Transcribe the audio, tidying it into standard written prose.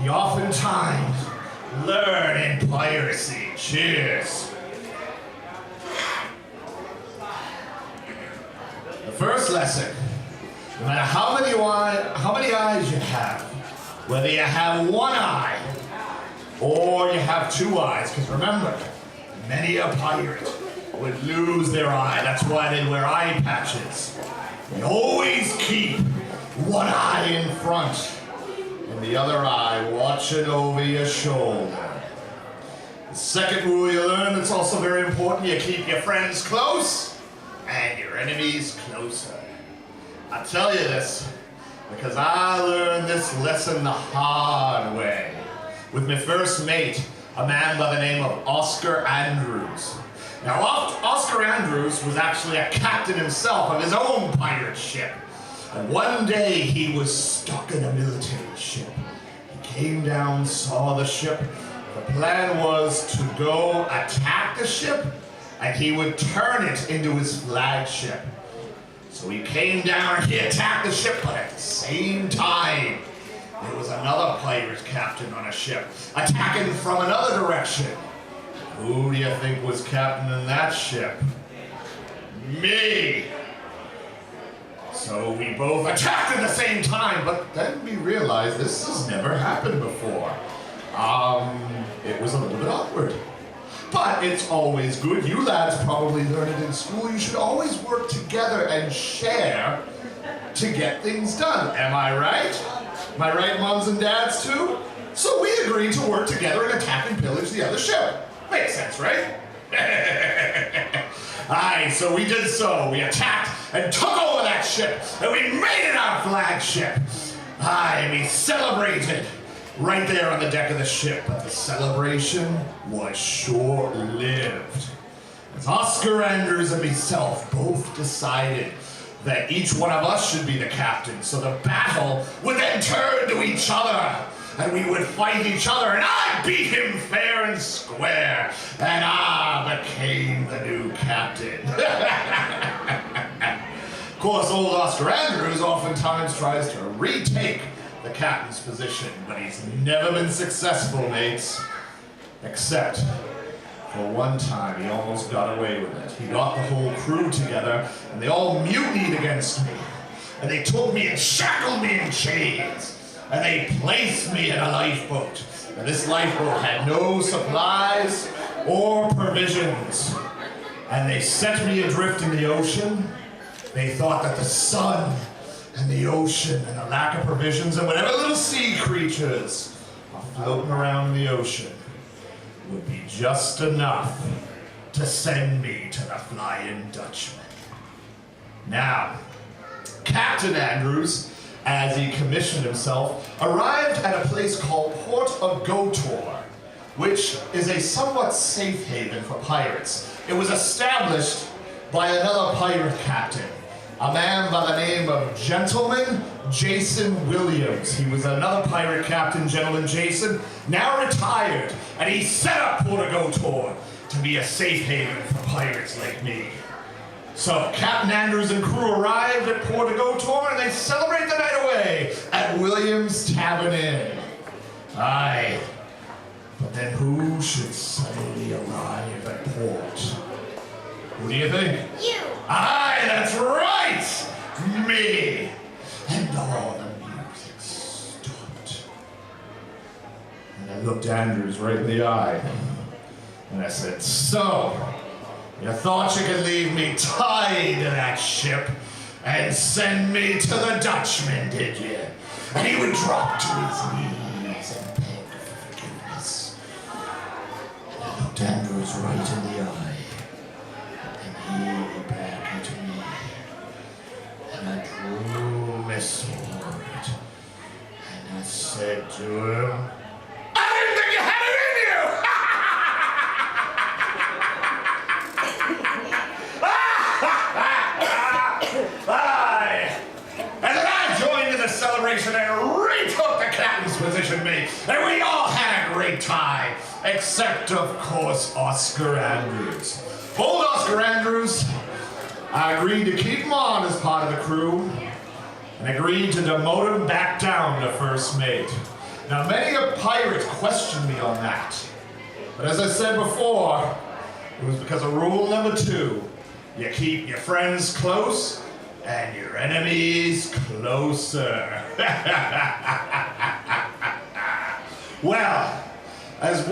you oftentimes learn in piracy. Cheers. The first lesson, no matter how many eyes you have, whether you have one eye or you have two eyes, because remember, many a pirate would lose their eye. That's why they wear eye patches. You always keep one eye in front and the other eye watching over your shoulder. The second rule you learn that's also very important, you keep your friends close and your enemies closer. I tell you this because I learned this lesson the hard way with my first mate, a man by the name of Oscar Andrews. Now, Oscar Andrews was actually a captain himself of his own pirate ship. And one day he was stuck in a military ship. He came down, saw the ship. The plan was to go attack the ship, and he would turn it into his flagship. So he came down, he attacked the ship, but at the same time, there was another pirate captain on a ship, attacking from another direction. Who do you think was captain in that ship? Me! So we both attacked at the same time, but then we realized this has never happened before. It was a little bit awkward. But it's always good. You lads probably learned it in school. You should always work together and share to get things done. Am I right? Am I right, moms and dads, too? So we agreed to work together and attack and pillage the other ship. Makes sense, right? Aye, so we did so. We attacked and took over that ship, and we made it our flagship. Aye, and we celebrated right there on the deck of the ship, but the celebration was short-lived. As Oscar Andrews and myself both decided that each one of us should be the captain, so the battle would then turn to each other, and we would fight each other, and I beat him fair and square, and I became the new captain. Of course, old Oscar Andrews oftentimes tries to retake the captain's position, but he's never been successful, mates. Except for one time, he almost got away with it. He got the whole crew together, and they all mutinied against me. And they took me and shackled me in chains. And they placed me in a lifeboat. And this lifeboat had no supplies or provisions. And they set me adrift in the ocean. They thought that the sun and the ocean and the lack of provisions and whatever little sea creatures are floating around in the ocean would be just enough to send me to the Flying Dutchman. Now, Captain Andrews, as he commissioned himself, arrived at a place called Port of Gotor, which is a somewhat safe haven for pirates. It was established by another pirate captain, a man by the name of Gentleman Jason Williams. He was another pirate captain, Gentleman Jason, now retired, and he set up Port of Gotor to be a safe haven for pirates like me. So Captain Andrews and crew arrived at Port of Gotor, and they celebrate the night away at Williams Tavern Inn. Aye, but then who should suddenly arrive at port? Who do you think? You! Aye, that's right! Me! And all the music stopped. And I looked Andrews right in the eye. And I said, so, you thought you could leave me tied to that ship and send me to the Dutchman, did you? And he would drop to his knees and beg for forgiveness. And I looked Andrews right in the eye. He back into me, and I drew my sword, and I said to him, I didn't think you had it in you! Aye! And then I joined in the celebration and retook the captain's position, mate, and we all had a great time, except, of course, Oscar Andrews. Old Oscar Andrews, I agreed to keep him on as part of the crew and agreed to demote him back down to first mate. Now, many a pirate questioned me on that. But as I said before, it was because of rule number 2. You keep your friends close and your enemies closer. Well as